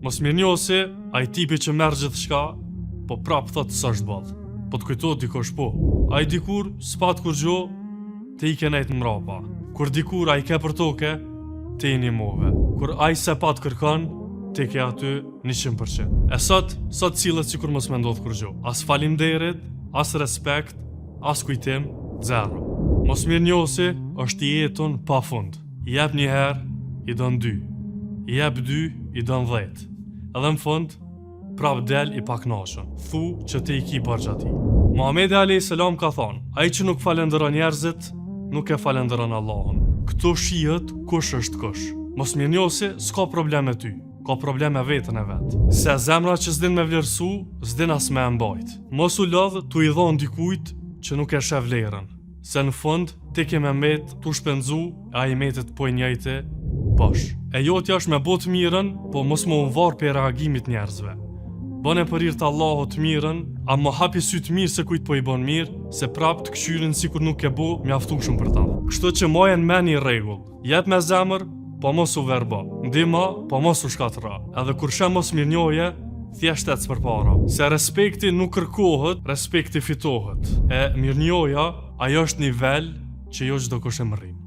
Mos mirënjohësi ai tipi që merr gjithçka, po prap thot s'është ball. Po të kujtohet dikush po. Ai dikur s'pat kur gjo, te i ke nejt në mrapa. Kur dikur ai ke për toke, te i nimove. Kur ai se pat kërkon, te ke aty 100%. E sot cilët si kur mos me ndodh kur gjo. As faleminderit, as respekt, as kujtim, zero. Mos mirënjohësi është jetën pa fund. I jep një herë, i don 2. I jep 2, i don 10. Edhe në fund, prap del i paknashën. Thu që te i ki bërgja ti. Muhamedi a.s. ka thonë, ai që nuk falenderon njerëzit, nuk e falenderon Allahun. Këto shihet kush është kush. Mos mirënjohësi s'ka problem me ty, ka problem me vetën e vet. Se zemra që s'din me vlerësu, s'din as me mbajt. Mos u lodh tu i dhon dikujt që nuk e sheh vlerën. Se në fund, ti ke me met tu shpenzu, e ai metet po i njëjti bosh. E jotja është me bot mirën, po mos më unvar për reagimit njerëzve. Bën e për hir të Allahut mirën, a më hapi sy të mirë se kujt po i bën mirë, se prap të këshyrin sikur nuk e bo mjaftueshëm për ta. Kështu që mojen me një rregull. Jep me zemër, po mos u verbo. Ndihmo, po mos u shkatërra. Edhe kur shem mos mirënjohje, thjesht ec përpara. Se respekti nuk kërkohet, respekti fitohet. E mirënjohja, ajo është nivel që jo çdo kush e mërrin.